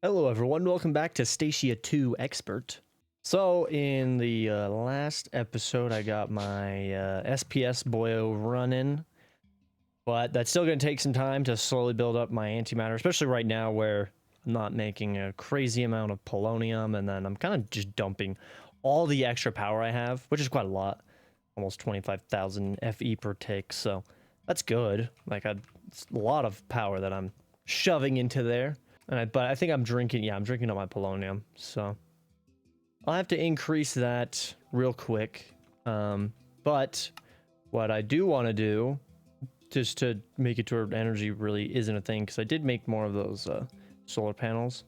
Hello everyone, welcome back to Stacia 2 Expert. So in the last episode I got my SPS boyo running, but that's still going to take some time to slowly build up my antimatter, especially right now where I'm not making a crazy amount of polonium, and then I'm kind of just dumping all the extra power I have, which is quite a lot, almost 25,000 FE per tick, so that's good. Like it's a lot of power that I'm shoving into there. But I think I'm drinking, I'm drinking up my polonium, so I'll have to increase that real quick. But what I do want to do, just to make it to where energy really isn't a thing, because I did make more of those solar panels,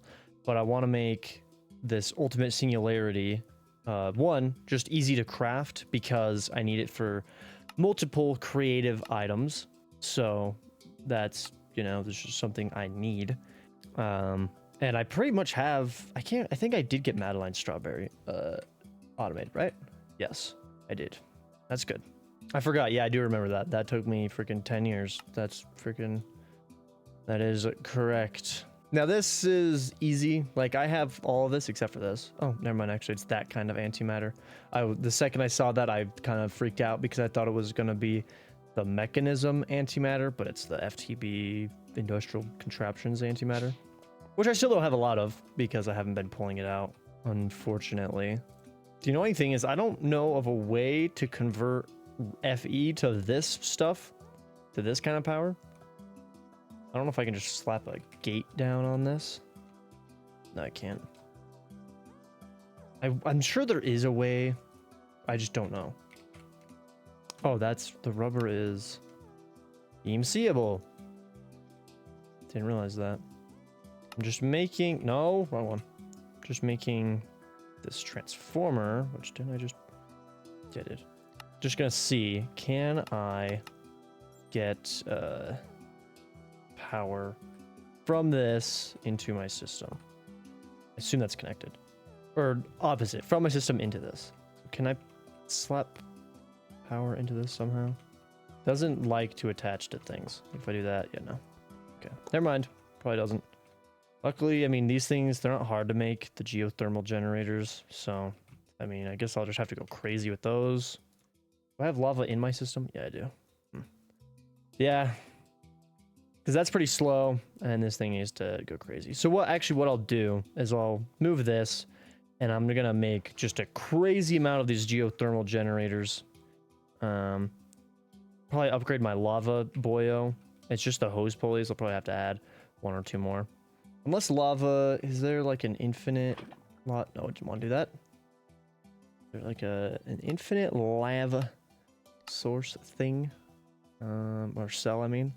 but I want to make this ultimate singularity, one, just easy to craft, because I need it for multiple creative items, so that's, there's just something I need. And I pretty much have, I think I did get Madeline Strawberry, automated, right? Yes, I did. That's good. I forgot. Yeah, I do remember that. That took me freaking 10 years. That is correct. Now this is easy. Like I have all of this except for this. Oh, never mind. Actually, it's that kind of antimatter. The second I saw that, I kind of freaked out because I thought it was going to be the mechanism antimatter, but it's the FTB industrial contraptions antimatter, which I still don't have a lot of because I haven't been pulling it out, unfortunately. The annoying thing is I don't know of a way to convert FE to this stuff, to this kind of power. I don't know if I can just slap a gate down on this. No, I can't. I'm sure there is a way. I just don't know. Oh, that's the rubber is EMCable. Didn't realize that. I'm just making, no, wrong one. Just making this transformer, which didn't I just, yeah, I did. Just gonna see, can I get power from this into my system? I assume that's connected. Or opposite, from my system into this. Can I slap power into this somehow? Doesn't like to attach to things. If I do that, yeah, no. Okay, never mind. Probably doesn't. Luckily, I mean, these things, they're not hard to make, the geothermal generators. So, I mean, I guess I'll just have to go crazy with those. Do I have lava in my system? Yeah, I do. Yeah. Because that's pretty slow, and this thing needs to go crazy. So what I'll do is I'll move this, and I'm going to make just a crazy amount of these geothermal generators. Probably upgrade my lava boyo. It's just the hose pulleys. I'll probably have to add one or two more. Unless lava, is there like an infinite lot? No, I didn't want to do that. Is there like an infinite lava source thing? Or cell, I mean.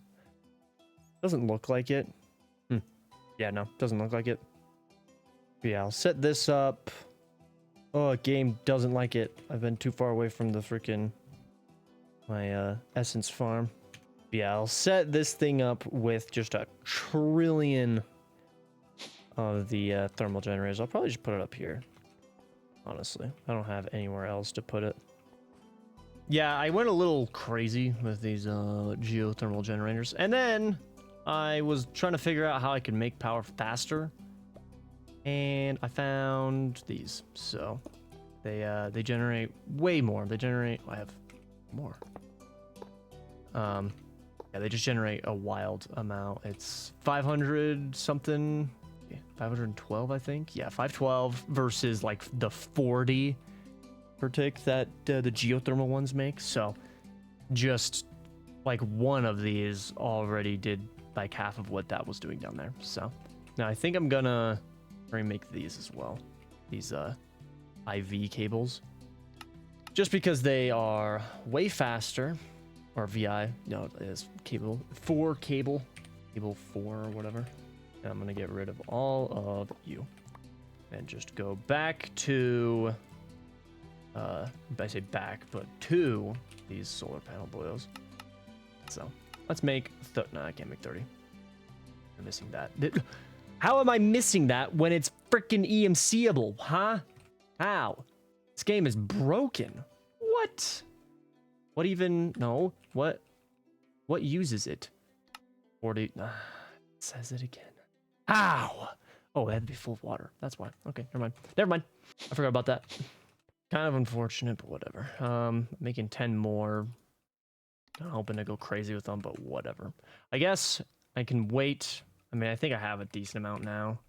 Doesn't look like it. Yeah, no, doesn't look like it. Yeah, I'll set this up. Oh, game doesn't like it. I've been too far away from the freaking my essence farm. Yeah, I'll set this thing up with just a trillion of the thermal generators. I'll probably just put it up here. Honestly, I don't have anywhere else to put it. Yeah, I went a little crazy with these geothermal generators, and then I was trying to figure out how I could make power faster, and I found these. So they generate way more. They generate. I have more. Yeah, they just generate a wild amount. It's 500 something, 512, I think. Yeah, 512 versus like the 40 per tick that the geothermal ones make. So just like one of these already did like half of what that was doing down there. So now I think I'm gonna remake these as well. These IV cables, just because they are way faster. Or VI, no, it is cable, cable 4 or whatever. And I'm gonna get rid of all of you and just go back to, I say back, but to these solar panel boils. So let's make, no, I can't make 30. I'm missing that. How am I missing that when it's freaking EMCable, huh? How? This game is broken. What? What even? No. What uses it? 40. It says it again. How? Oh, they have to be full of water. That's why. Okay, never mind. Never mind. I forgot about that. Kind of unfortunate, but whatever. Making 10 more. Not hoping to go crazy with them, but whatever. I guess I can wait. I mean, I think I have a decent amount now.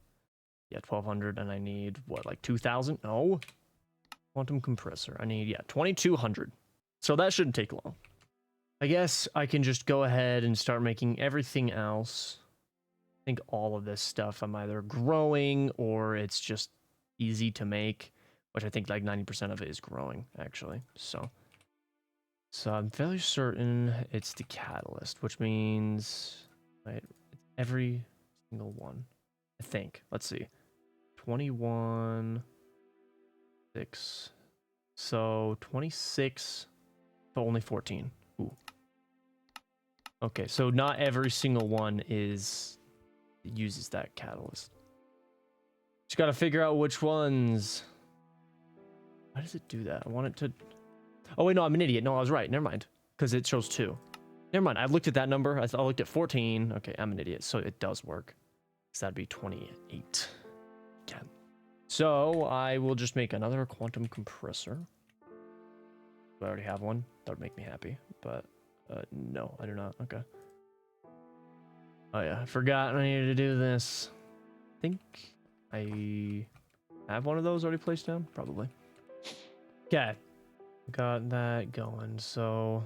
Yeah, 1200, and I need, what, like 2000? No. Quantum compressor. I need, yeah, 2200. So that shouldn't take long. I guess I can just go ahead and start making everything else. I think all of this stuff I'm either growing or it's just easy to make, which I think like 90% of it is growing, actually. So I'm fairly certain it's the catalyst, which means, right, it's every single one, I think. Let's see. 21, 6. So 26, but only 14. Ooh. Okay, so not every single one uses that catalyst. Just gotta figure out which ones. Why does it do that? I want it to... Oh, wait, no, I'm an idiot. No, I was right. Never mind. Because it shows 2. Never mind. I looked at that number. I looked at 14. Okay, I'm an idiot. So it does work. So that'd be 28. Okay. So I will just make another quantum compressor. I already have one. That would make me happy. But no, I do not. Okay. Oh, yeah. I forgot I needed to do this. I think I have one of those already placed down. Probably. Okay. Got that going, so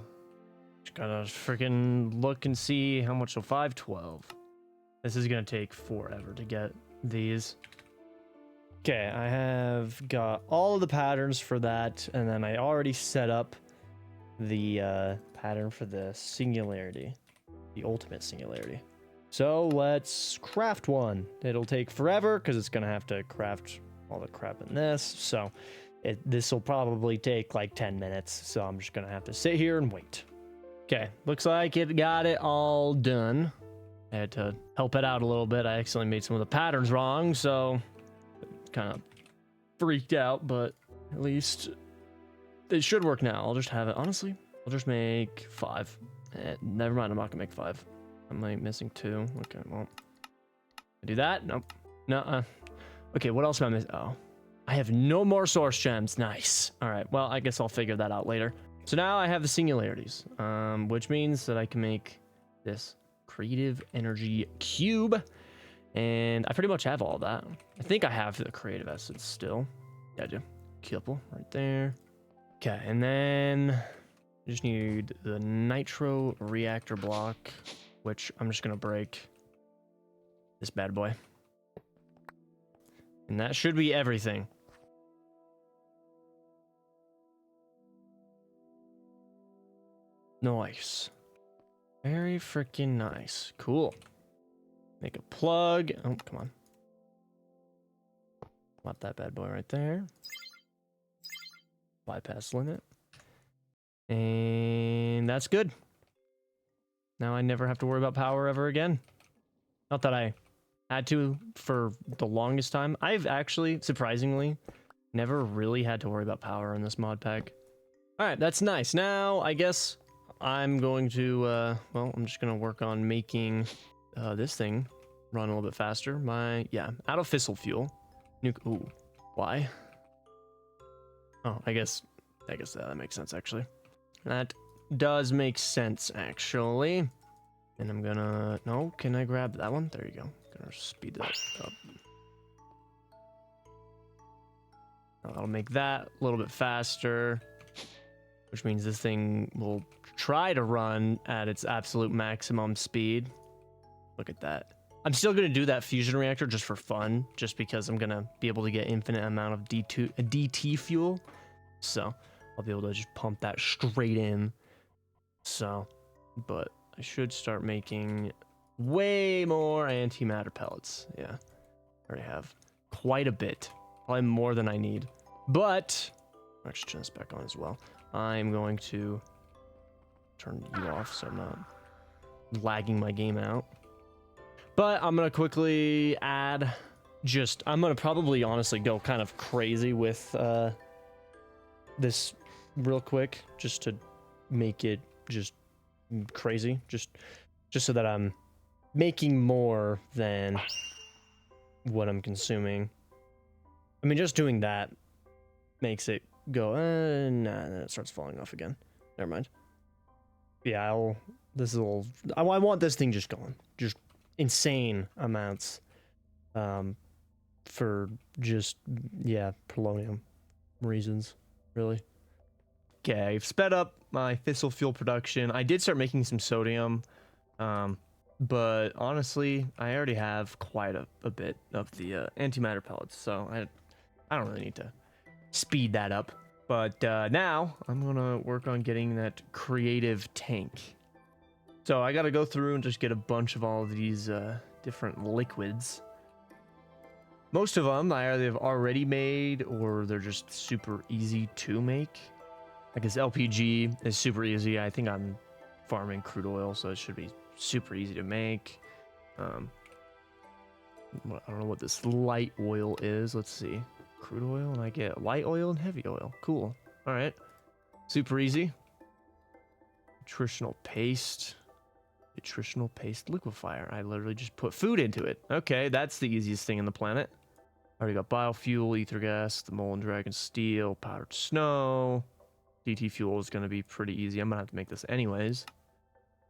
just gotta freaking look and see how much. So 512. This is gonna take forever to get these. Okay, I have got all of the patterns for that, and then I already set up the pattern for the singularity, the ultimate singularity. So let's craft one. It'll take forever because it's gonna have to craft all the crap in this. So this will probably take like 10 minutes, so I'm just gonna have to sit here and wait. Okay, looks like it got it all done. I had to help it out a little bit. I accidentally made some of the patterns wrong, so kind of freaked out, but at least it should work now. I'll just have it. Honestly, I'll just make 5. Never mind, I'm not gonna make 5. I'm like missing 2. Okay, well, I do that. Nope. No. Okay, what else am I missing? Oh. I have no more source gems. Nice. All right. Well, I guess I'll figure that out later. So now I have the singularities, which means that I can make this creative energy cube. And I pretty much have all that. I think I have the creative essence still. Yeah, I do. Couple right there. Okay. And then I just need the nitro reactor block, which I'm just going to break this bad boy. And that should be everything. Nice. Very freaking nice. Cool. Make a plug. Oh, come on. Pop that bad boy right there. Bypass limit. And that's good. Now I never have to worry about power ever again. Not that I had to for the longest time. I've actually, surprisingly, never really had to worry about power in this mod pack. Alright, that's nice. Now, I guess I'm going to, well, I'm just going to work on making this thing run a little bit faster. Out of fissile fuel. Ooh, why? Oh, I guess that makes sense, actually. That does make sense, actually. And I'm gonna, no, can I grab that one? There you go. Gonna speed that up. I'll make that a little bit faster, which means this thing will try to run at its absolute maximum speed. Look at that. I'm still going to do that fusion reactor just for fun, just because I'm going to be able to get infinite amount of DT fuel. So I'll be able to just pump that straight in. So, but I should start making way more antimatter pellets. Yeah, I already have quite a bit. Probably more than I need. But, actually turn this back on as well. I'm going to turn you off so I'm not lagging my game out. But I'm going to quickly add I'm going to probably honestly go kind of crazy with this real quick, just to make it just crazy, just so that I'm making more than what I'm consuming. I mean, just doing that makes it go, nah, and then it starts falling off again. Never mind. Yeah, I want this thing just going. Just insane amounts. For just, yeah, polonium reasons, really. Okay, I've sped up my fissile fuel production. I did start making some sodium, but honestly, I already have quite a bit of the antimatter pellets, so I don't really need to speed that up. But now I'm gonna work on getting that creative tank. So I gotta go through and just get a bunch of all of these different liquids. Most of them I either have already made or they're just super easy to make. Like this LPG is super easy. I think I'm farming crude oil, so it should be super easy to make. I don't know what this light oil is. Let's see. Crude oil, and I get light oil and heavy oil. Cool. All right. Super easy. Nutritional paste. Nutritional paste liquefier. I literally just put food into it. Okay, that's the easiest thing on the planet. Already got biofuel, ether gas, the Molten Dragon steel, powdered snow. DT fuel is going to be pretty easy. I'm going to have to make this anyways.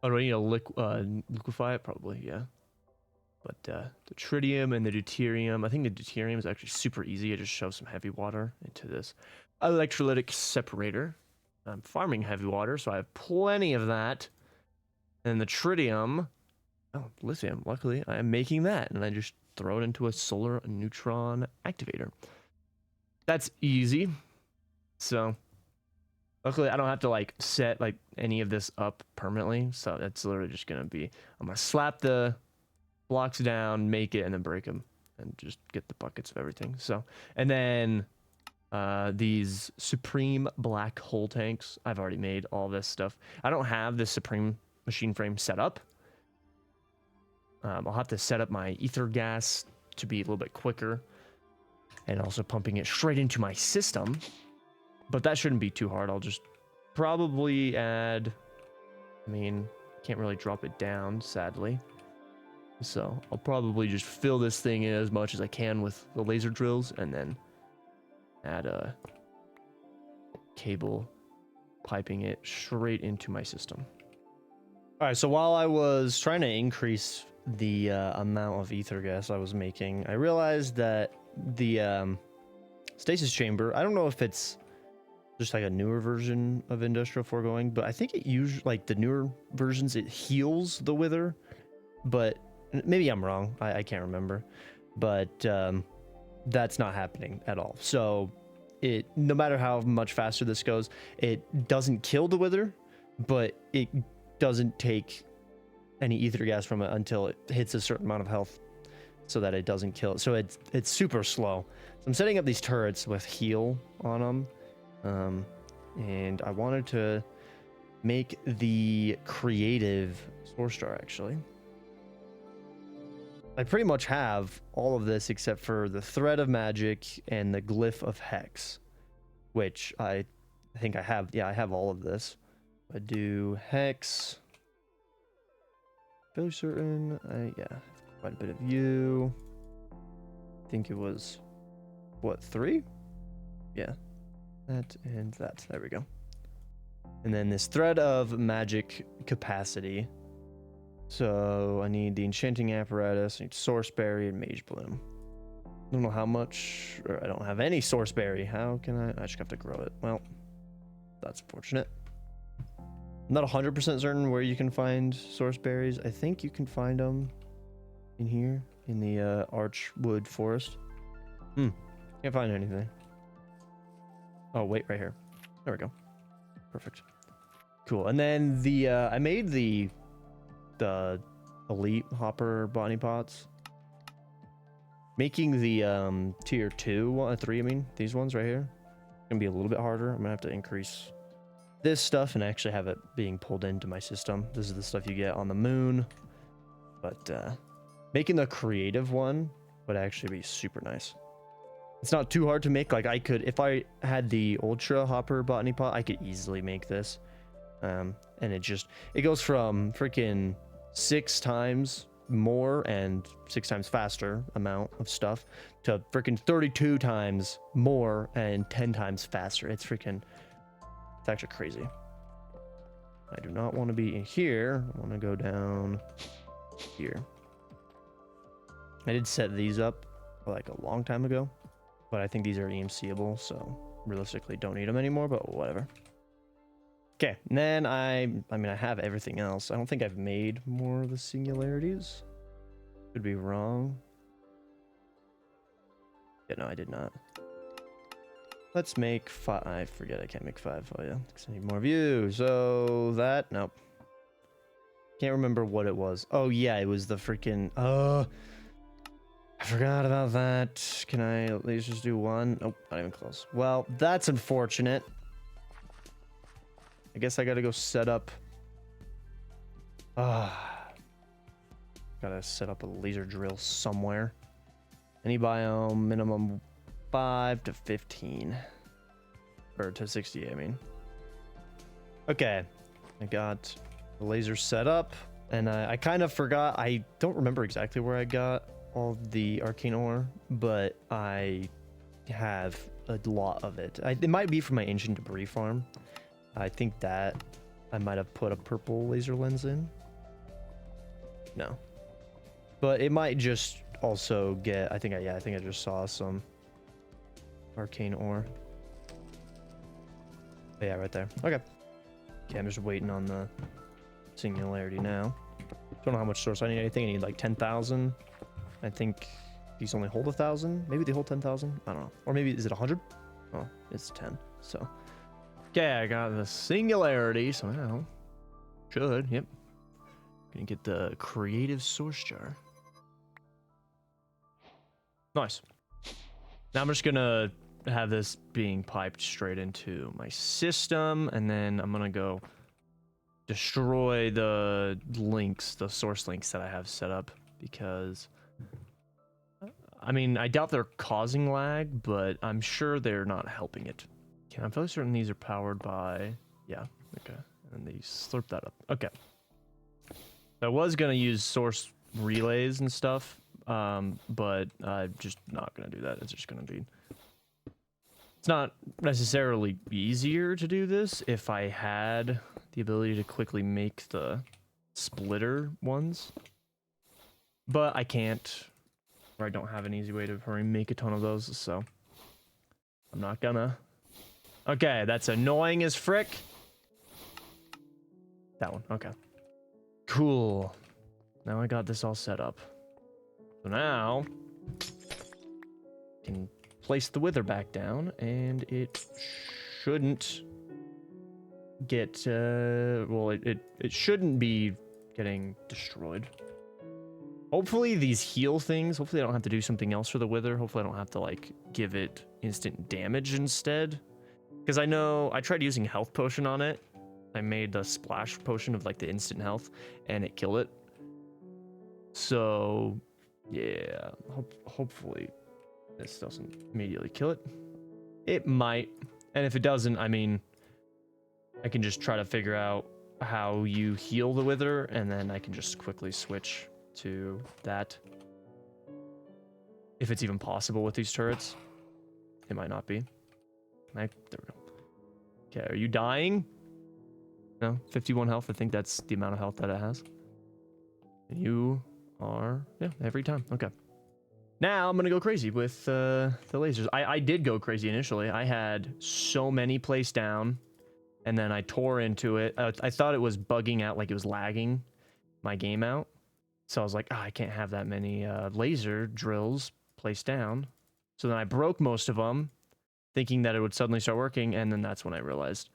Oh, do I need to liquefy it? Probably, yeah. But the tritium and the deuterium, I think the deuterium is actually super easy. I just shove some heavy water into this electrolytic separator. I'm farming heavy water, so I have plenty of that. And the tritium, oh, lithium, luckily, I am making that. And I just throw it into a solar neutron activator. That's easy. So, luckily, I don't have to, like, set, like, any of this up permanently. So, that's literally just going to be, I'm going to slap the blocks down, make it, and then break them. And just get the buckets of everything. So, and then these Supreme black hole tanks. I've already made all this stuff. I don't have this Supreme machine frame set up. I'll have to set up my ether gas to be a little bit quicker, and also pumping it straight into my system. But that shouldn't be too hard. I'll just probably add, I mean, can't really drop it down, sadly. So I'll probably just fill this thing in as much as I can with the laser drills, and then add a cable piping it straight into my system. All right, so while I was trying to increase the amount of ether gas I was making, I realized that the stasis chamber, I don't know if it's just like a newer version of industrial foregoing, but I think it usually, like the newer versions, it heals the wither, but maybe I'm wrong. I can't remember, but that's not happening at all. So it, no matter how much faster this goes, it doesn't kill the wither, but it doesn't take any ether gas from it until it hits a certain amount of health, so that it doesn't kill it. So it's super slow. So I'm setting up these turrets with heal on them, and I wanted to make the creative source star. Actually, I pretty much have all of this except for the thread of magic and the glyph of hex, which I think I have. Yeah, I have all of this. I do hex. Fairly certain. Yeah, quite a bit of you. I think it was, what, 3? Yeah, that and that. There we go. And then this thread of magic capacity. So I need the enchanting apparatus, I need source berry and mage bloom. I don't know how much, or I don't have any source berry. How can I just have to grow it. Well, that's unfortunate. I'm not 100% certain where you can find source berries. I think you can find them in here, in the Archwood Forest. Can't find anything. Oh, wait, right here. There we go. Perfect. Cool. And then the, I made the elite hopper botany pots. Making the tier 2, 3, I mean, these ones right here, gonna be a little bit harder. I'm gonna have to increase this stuff and actually have it being pulled into my system. This is the stuff you get on the moon. But making the creative one would actually be super nice. It's not too hard to make. Like, I could, if I had the ultra hopper botany pot, I could easily make this. And it goes from freaking 6 times more and 6 times faster amount of stuff to freaking 32 times more and 10 times faster. It's actually crazy. I do not want to be in here. I want to go down here. I did set these up like a long time ago, but I think these are EMCable, so realistically don't need them anymore, but whatever. Okay, and then I mean, I have everything else. I don't think I've made more of the singularities. Could be wrong. Yeah, no, I did not. Let's make 5. I forget I can't make 5. Oh yeah, because I need more views. So that, nope. Can't remember what it was. Oh yeah, it was the freaking, I forgot about that. Can I at least just do 1? Nope, not even close. Well, that's unfortunate. I guess I gotta go set up. Gotta set up a laser drill somewhere. Any biome, minimum 5 to 15. Or to 60, I mean. Okay. I got the laser set up. And I kind of forgot. I don't remember exactly where I got all the arcane ore, but I have a lot of it. It might be from my ancient debris farm. I think that I might have put a purple laser lens in. No. But it might just also get, I think I just saw some arcane ore. Oh, yeah, right there. Okay. Okay, I'm just waiting on the singularity now. Don't know how much source I need. I think I need like 10,000. I think these only hold 1,000. Maybe they hold 10,000. I don't know. Or maybe, is it 100? Oh, it's 10. So. Okay, I got the singularity, so now should, yep. Gonna get the creative source jar. Nice. Now I'm just gonna have this being piped straight into my system, and then I'm gonna go destroy the links, the source links that I have set up, because I mean, I doubt they're causing lag, but I'm sure they're not helping it. Okay, I'm fairly certain these are powered by, yeah, okay, and they slurp that up. Okay. I was gonna use source relays and stuff, but I'm just not gonna do that. It's just gonna be, it's not necessarily easier to do this if I had the ability to quickly make the splitter ones, but I can't, or I don't have an easy way to hurry make a ton of those, so I'm not gonna. Okay, that's annoying as frick. That one, okay. Cool. Now I got this all set up. So now, I can place the wither back down, and it shouldn't get, well, it shouldn't be getting destroyed. Hopefully these heal things, hopefully I don't have to do something else for the wither. Hopefully I don't have to, like, give it instant damage instead. Because I know I tried using health potion on it. I made the splash potion of like the instant health, and it killed it. So yeah, hopefully this doesn't immediately kill it. It might, and if it doesn't, I mean, I can just try to figure out how you heal the wither, and then I can just quickly switch to that. If it's even possible with these turrets, it might not be. There we go. Okay, are you dying? No, 51 health. I think that's the amount of health that it has. And you are, yeah, every time. Okay. Now I'm gonna go crazy with the lasers. I did go crazy initially. I had so many placed down, and then I tore into it. I thought it was bugging out, like it was lagging my game out. So I was like, I can't have that many laser drills placed down. So then I broke most of them, thinking that it would suddenly start working, and then that's when I realized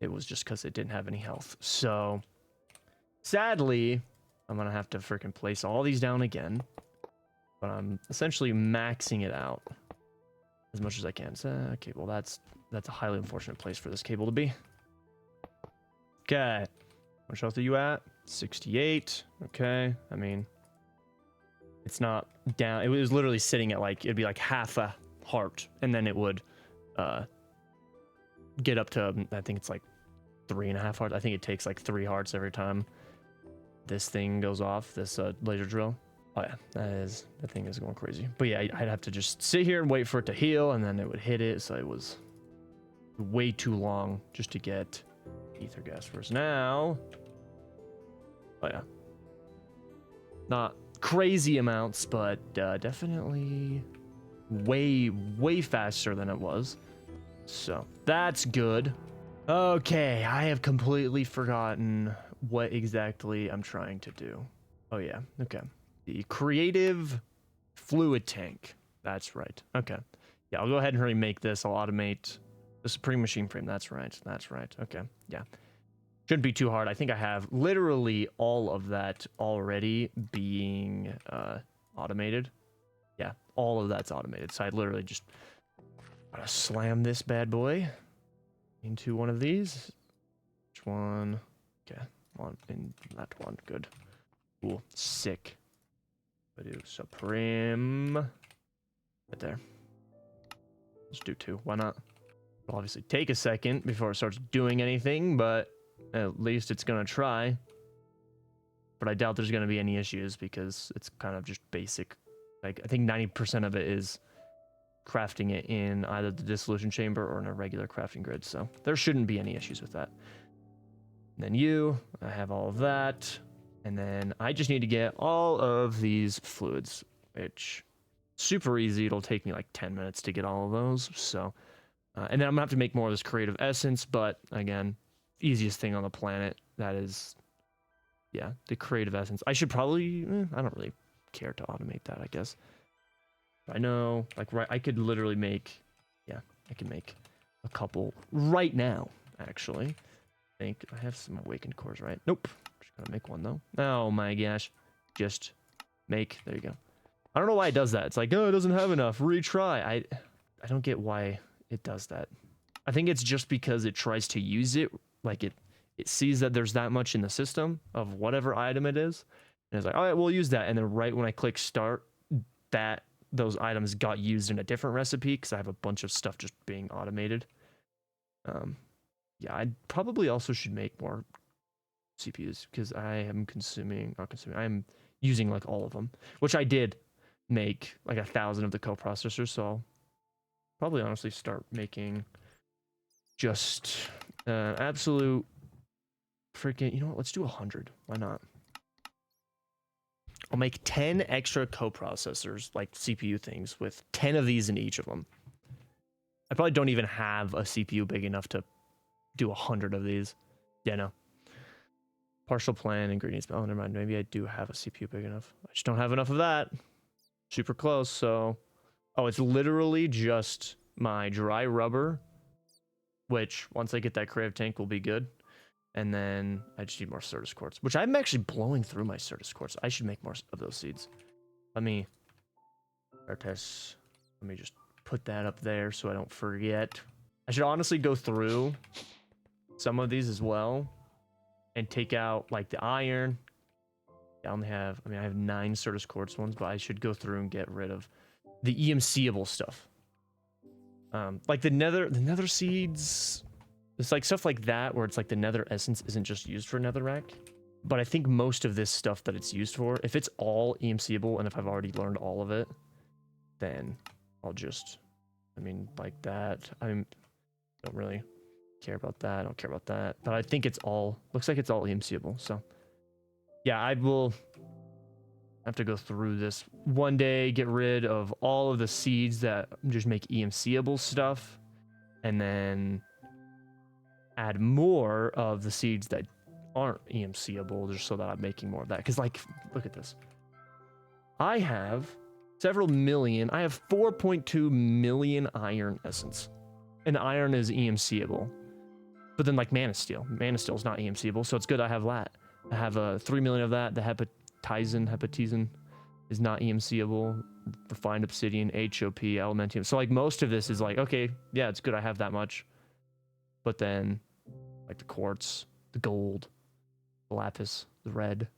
it was just because it didn't have any health. So, sadly, I'm gonna have to freaking place all these down again, but I'm essentially maxing it out as much as I can. So, okay, well that's a highly unfortunate place for this cable to be. Okay, how much health are you at? 68. Okay, I mean, it's not down. It was literally sitting at like, it'd be like half a heart, and then it would get up to, I think it's like 3.5 hearts. I think it takes like 3 hearts every time. this thing goes off, this laser drill. Oh yeah, that thing is going crazy. But yeah, I'd have to just sit here and wait for it to heal, and then it would hit it. So it was way too long just to get ether gas first. Now, oh yeah, not crazy amounts, but definitely way faster than it was. So that's good. Okay, I have completely forgotten what exactly I'm trying to do. Oh yeah, okay. The creative fluid tank. That's right. Okay. Yeah, I'll go ahead and remake this. I'll automate the Supreme Machine Frame. That's right. That's right. Okay. Yeah. Shouldn't be too hard. I think I have literally all of that already being automated. Yeah, all of that's automated. So I literally just gotta slam this bad boy into one of these. Which one? Okay, one in that one. Good. Cool. Sick. I do Supreme. Right there. Let's do 2. Why not? It'll obviously take a second before it starts doing anything, but at least it's gonna try. But I doubt there's gonna be any issues because it's kind of just basic. Like, I think 90% of it is crafting it in either the dissolution chamber or in a regular crafting grid, so there shouldn't be any issues with that. And then I have all of that, and then I just need to get all of these fluids, which super easy. It'll take me like 10 minutes to get all of those. So, and then I'm gonna have to make more of this creative essence, but again, easiest thing on the planet. That is, yeah, the creative essence. I should probably, I don't really care to automate that, I guess. I know, like, right, I could literally make, yeah, I can make a couple right now, actually. I think I have some awakened cores, right? Nope. Just gotta make one, though. Oh my gosh. Just make, there you go. I don't know why it does that. It's like, oh, it doesn't have enough. Retry. I don't get why it does that. I think it's just because it tries to use it, like it sees that there's that much in the system of whatever item it is, and it's like, all right, we'll use that. And then right when I click start, those items got used in a different recipe because I have a bunch of stuff just being automated. Yeah, I probably also should make more CPUs because I am I'm using like all of them, which I did make like 1,000 of the coprocessors, so I'll probably honestly start making just absolute freaking, you know what, let's do 100. Why not? I'll make 10 extra coprocessors, like CPU things, with 10 of these in each of them. I probably don't even have a CPU big enough to do 100 of these. Yeah, no. Partial plan, ingredients. Oh, never mind. Maybe I do have a CPU big enough. I just don't have enough of that. Super close, so... Oh, it's literally just my dry rubber, which, once I get that creative tank, will be good. And then I just need more Certus quartz, which I'm actually blowing through my Certus quartz. I should make more of those seeds. Let me just put that up there so I don't forget. I should honestly go through some of these as well and take out like the iron. I have 9 Certus quartz ones, but I should go through and get rid of the EMCable stuff. Like the nether seeds. It's like stuff like that where it's like the nether essence isn't just used for netherrack. But I think most of this stuff that it's used for, if it's all EMCable and if I've already learned all of it, then I'll just, like that. I don't really care about that. I don't care about that. But I think it's all, looks like it's all EMCable. So yeah, I will have to go through this one day, get rid of all of the seeds that just make EMCable stuff, and then add more of the seeds that aren't EMCable, just so that I'm making more of that. Because, like, look at this. I have several million. I have 4.2 million iron essence. And iron is EMCable. But then, like, Mana Steel. Mana Steel is not EMCable, so it's good I have that. I have 3 million of that. The hepatizen is not EMCable. Refined obsidian, HOP, elementium. So, like, most of this is like, okay, yeah, it's good I have that much. But then, like the quartz, the gold, the lapis, the red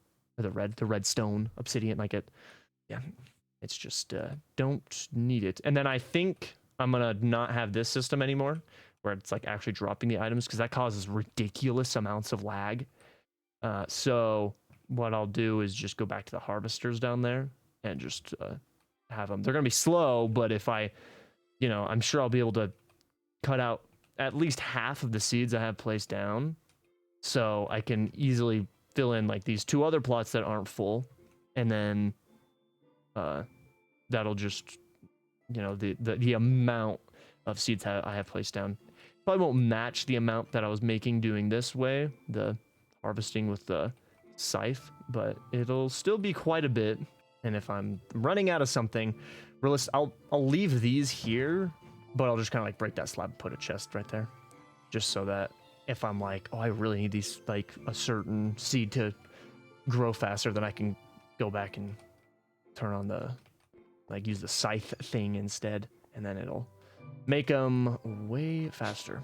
stone, obsidian, like it, yeah, it's just, don't need it. And then I think I'm gonna not have this system anymore, where it's like actually dropping the items, because that causes ridiculous amounts of lag. So what I'll do is just go back to the harvesters down there and just have them. They're gonna be slow, but if I, you know, I'm sure I'll be able to cut out at least half of the seeds I have placed down, so I can easily fill in like these 2 other plots that aren't full, and then that'll just, you know, the amount of seeds I have placed down probably won't match the amount that I was making doing this way, the harvesting with the scythe, but it'll still be quite a bit. And if I'm running out of something, I'll leave these here, but I'll just kind of like break that slab and put a chest right there, just so that if I'm like, oh, I really need these, like a certain seed to grow faster, then I can go back and turn on the, like, use the scythe thing instead, and then it'll make them way faster.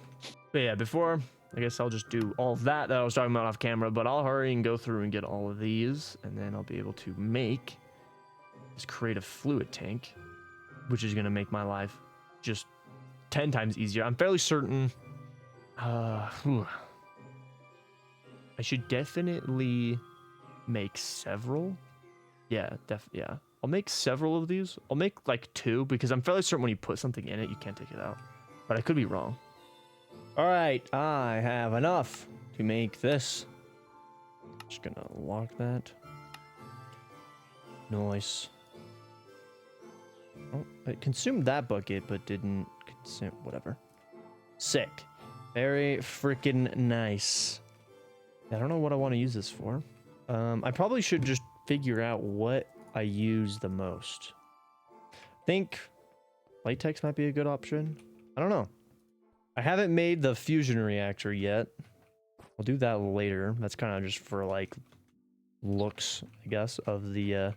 But yeah, before, I guess I'll just do all of that I was talking about off camera, but I'll hurry and go through and get all of these, and then I'll be able to make this creative fluid tank, which is going to make my life just 10 times easier. I'm fairly certain I should definitely make several. Yeah, yeah. I'll make several of these. I'll make like 2, because I'm fairly certain when you put something in it, you can't take it out. But I could be wrong. All right, I have enough to make this. Just gonna lock that. Nice. Oh, it consumed that bucket, but didn't consume, whatever. Sick. Very freaking nice. I don't know what I want to use this for. I probably should just figure out what I use the most. I think latex might be a good option. I don't know. I haven't made the fusion reactor yet. I'll do that later. That's kind of just for like looks, I guess, of the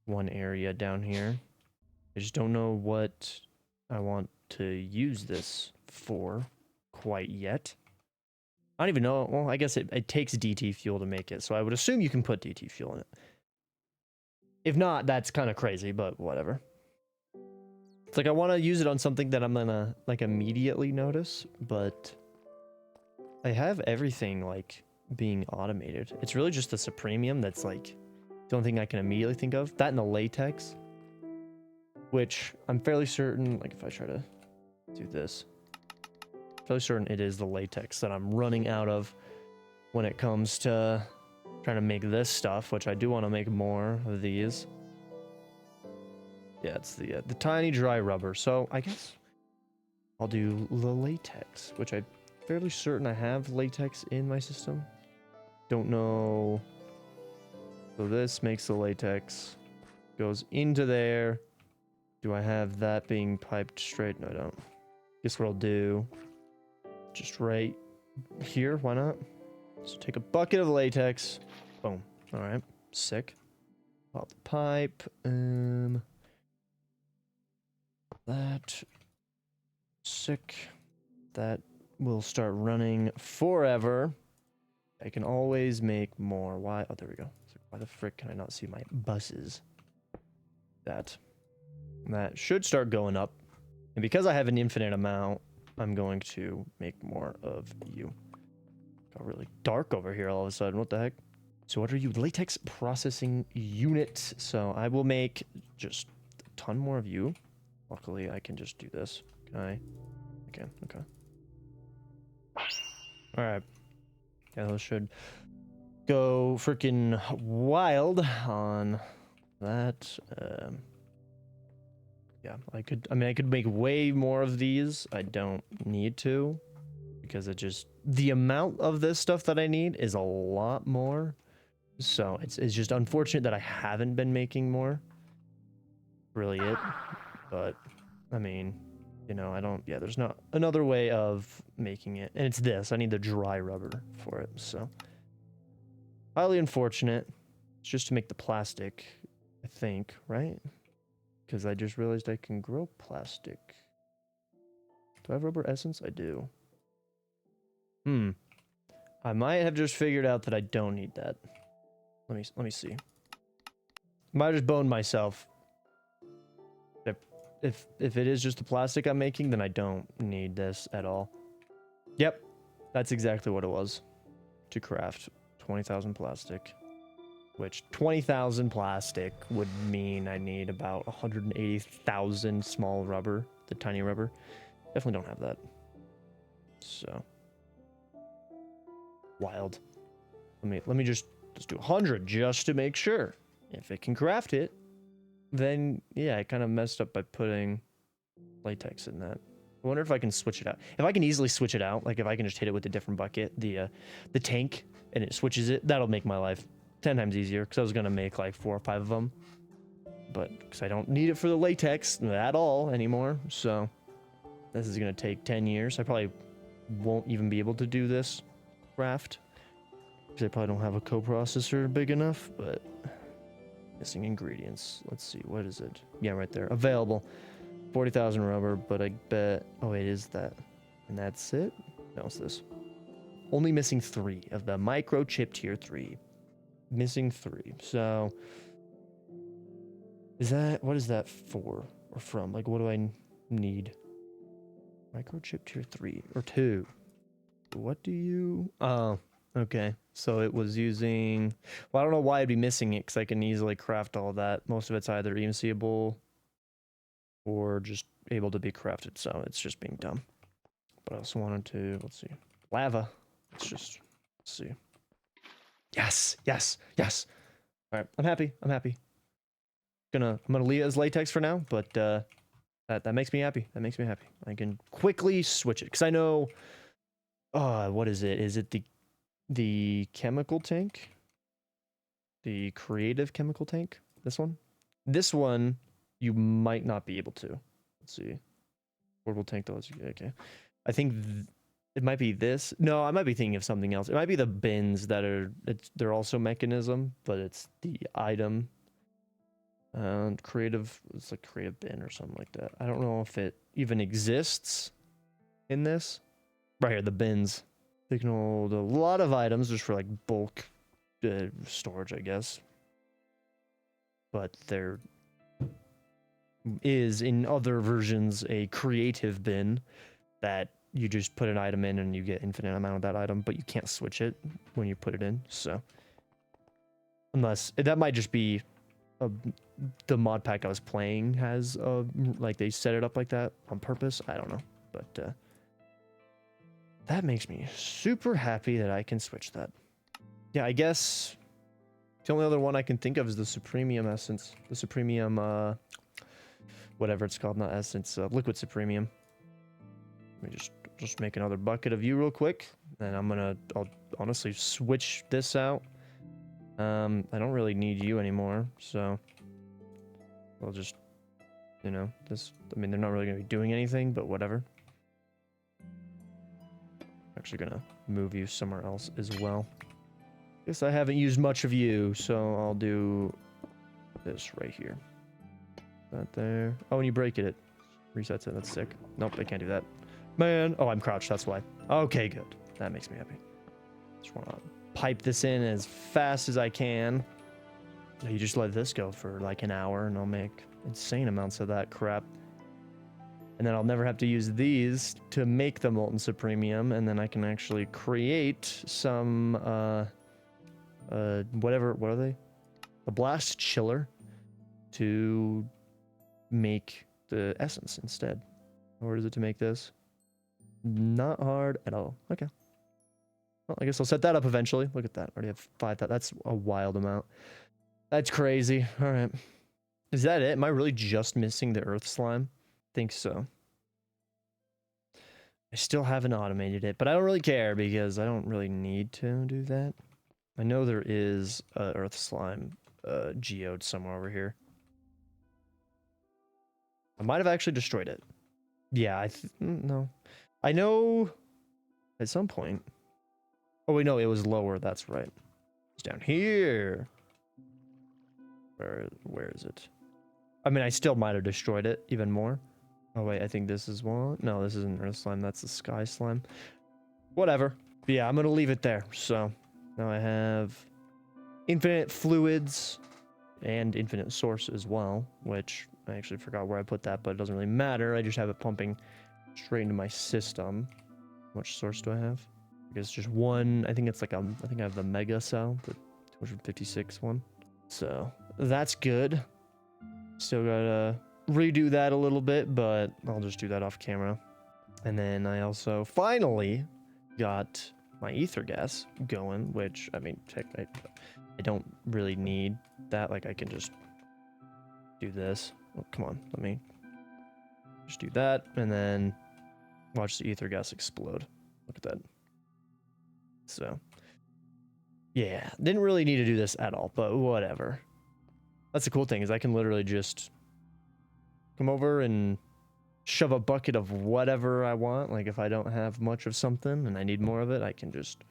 one area down here. I just don't know what I want to use this for quite yet. I don't even know. Well, I guess it takes DT fuel to make it, so I would assume you can put DT fuel in it. If not, that's kind of crazy, but whatever. It's like I want to use it on something that I'm gonna like immediately notice, but I have everything like being automated. It's really just the Supremium that's like the only thing I can immediately think of. That and the latex, which I'm fairly certain, like if I try to do this, fairly certain it is the latex that I'm running out of when it comes to trying to make this stuff, which I do want to make more of these. Yeah, it's the tiny dry rubber. So I guess I'll do the latex, which I'm fairly certain I have latex in my system. Don't know. So this makes the latex, goes into there. Do I have that being piped straight? No, I don't. Guess what I'll do, just right here, why not? So take a bucket of latex. Boom. All right, sick. Pop the pipe. That. Sick. That will start running forever. I can always make more. Why? Oh, there we go. So why the frick can I not see my buses? That should start going up. And because I have an infinite amount, I'm going to make more of you. Got really dark over here all of a sudden. What the heck? So what are you? Latex processing unit. So I will make just a ton more of you. Luckily, I can just do this. Can I? I can. Okay. All right. Yeah, those should go freaking wild on that. Yeah, I could make way more of these. I don't need to, because it just, the amount of this stuff that I need is a lot more. So it's just unfortunate that I haven't been making more. Really it. But I mean, you know, there's not another way of making it. And it's this. I need the dry rubber for it. So highly unfortunate. It's just to make the plastic, I think, right? Because I just realized I can grow plastic. Do I have rubber essence? I do. I might have just figured out that I don't need that. Let me see. Might have just boned myself. If it is just the plastic I'm making, then I don't need this at all. Yep, that's exactly what it was. To craft 20,000 plastic. which 20,000 plastic would mean I need about 180,000 small rubber, the tiny rubber. Definitely don't have that. So wild. Let me just do 100 just to make sure. If it can craft it, then yeah, I kind of messed up by putting latex in that. I wonder if I can switch it out. If I can easily switch it out, like if I can just hit it with a different bucket, the tank, and it switches it, that'll make my life 10 times easier, because I was gonna make like 4 or 5 of them, but because I don't need it for the latex at all anymore, so this is gonna take 10 years. I probably won't even be able to do this craft, because I probably don't have a coprocessor big enough. But missing ingredients, let's see, what is it? Yeah, right there, available 40,000 rubber, but I bet, oh, it is that, and that's it. No, it's this. Only missing 3 of the microchip tier 3. Missing 3. So is that, what is that for or from? Like, what do I need? Microchip tier 3 or 2. What do you, oh, okay. So it was using, well, I don't know why I'd be missing it, because I can easily craft all that. Most of it's either EMCable or just able to be crafted, so it's just being dumb. But I also wanted to, let's see, lava. Let's see. Yes, yes, yes. All right, I'm happy. I'm gonna leave it as latex for now, but that makes me happy. That makes me happy. I can quickly switch it, because I know, what is it? Is it the chemical tank? The creative chemical tank? This one? This one, you might not be able to. Let's see. Portable tank dollars. Okay. I think it might be this. No, I might be thinking of something else. It might be the bins that are, they're also mechanism, but it's the item. Creative, it's like creative bin or something like that. I don't know if it even exists in this. Right here, the bins. They can hold a lot of items just for like bulk storage, I guess. But there is in other versions a creative bin that you just put an item in and you get infinite amount of that item, but you can't switch it when you put it in. So unless that might just be the mod pack I was playing has like they set it up like that on purpose. I don't know, but that makes me super happy that I can switch that. Yeah, I guess the only other one I can think of is the Supremium Essence. The Supremium, whatever it's called, not Essence, Liquid Supremium. Let me just make another bucket of you real quick, and I'll honestly switch this out. I don't really need you anymore, so I'll just, you know, this, I mean, they're not really gonna be doing anything, but whatever. Actually gonna move you somewhere else as well. Guess I haven't used much of you, so I'll do this right here. That there. Oh, when you break it, it resets it. That's sick. Nope, I can't do that. Man, oh, I'm crouched, that's why. Okay, good. That makes me happy. Just want to pipe this in as fast as I can. You just let this go for like an hour, and I'll make insane amounts of that crap. And then I'll never have to use these to make the Molten Supremium, and then I can actually create some, whatever, what are they? A Blast Chiller to make the essence instead. Or is it to make this? Not hard at all. Okay. Well, I guess I'll set that up eventually. Look at that. I already have 5. That's a wild amount. That's crazy. All right. Is that it? Am I really just missing the earth slime? I think so. I still haven't automated it, but I don't really care because I don't really need to do that. I know there is earth slime geode somewhere over here. I might have actually destroyed it. Yeah, no. I know at some point. Oh, wait, no, it was lower. That's right. It's down here. Where is it? I mean, I still might have destroyed it even more. Oh, wait, I think this is one. No, this isn't earth slime. That's the sky slime. Whatever. But yeah, I'm going to leave it there. So now I have infinite fluids and infinite source as well, which I actually forgot where I put that, but it doesn't really matter. I just have it pumping straight into my system. How much source do I have? I guess just one. I think it's like I think I have the mega cell, the 156 one. So that's good. Still gotta redo that a little bit, but I'll just do that off camera. And then I also finally got my ether gas going, which, I mean, I don't really need that. Like, I can just do this. Oh, come on, let me just do that, and then watch the ether gas explode. Look at that. So, yeah, didn't really need to do this at all, but whatever. That's the cool thing, is I can literally just come over and shove a bucket of whatever I want. Like, if I don't have much of something and I need more of it, I can just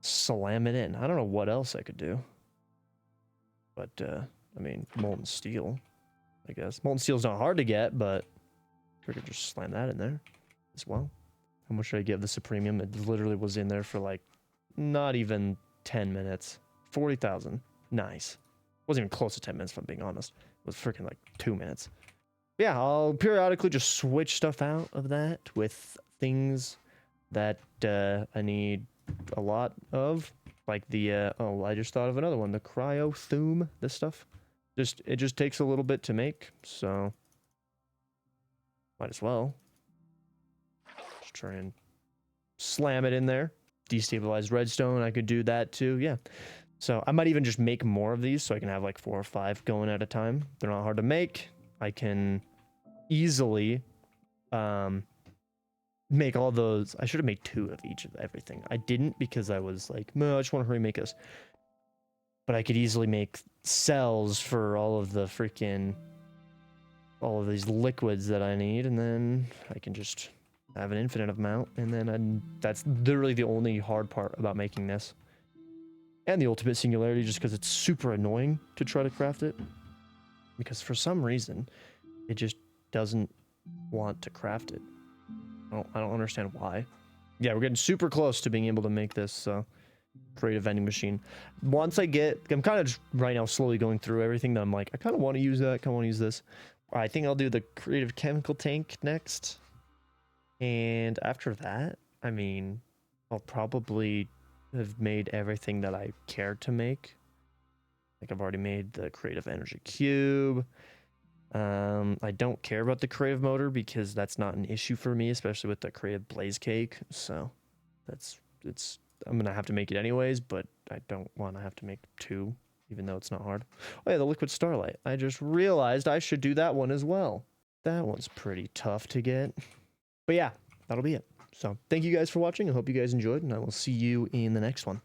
slam it in. I don't know what else I could do. But, I mean, molten steel, I guess. Molten steel's not hard to get, but I could just slam that in there as well. How much did I give the Supremium? It literally was in there for, like, not even 10 minutes. 40,000. Nice. Wasn't even close to 10 minutes, if I'm being honest. It was freaking, like, 2 minutes. Yeah, I'll periodically just switch stuff out of that with things that I need a lot of. Like the, oh, I just thought of another one. The Cryo-Thume, this stuff. It just takes a little bit to make, so might as well. Just try and slam it in there. Destabilized redstone, I could do that too, yeah. So I might even just make more of these so I can have like 4 or 5 going at a time. They're not hard to make. I can easily make all those. I should have made 2 of each of everything. I didn't because I was like, no, I just want to hurry make this. But I could easily make cells for all of these liquids that I need, and then I can just have an infinite amount, and then that's literally the only hard part about making this. And the ultimate singularity, just because it's super annoying to try to craft it. Because for some reason, it just doesn't want to craft it. I don't understand why. Yeah, we're getting super close to being able to make this creative vending machine. Once I'm kind of just right now slowly going through everything that I'm like, I kind of want to use that, I kind of want to use this. I think I'll do the creative chemical tank next. And after that, I mean, I'll probably have made everything that I care to make. Like, I've already made the creative energy cube. I don't care about the creative motor because that's not an issue for me, especially with the creative blaze cake. So I'm gonna have to make it anyways, but I don't want to have to make 2, even though it's not hard. Oh yeah, the liquid starlight. I just realized I should do that one as well. That one's pretty tough to get. But yeah, that'll be it. So thank you guys for watching. I hope you guys enjoyed, and I will see you in the next one.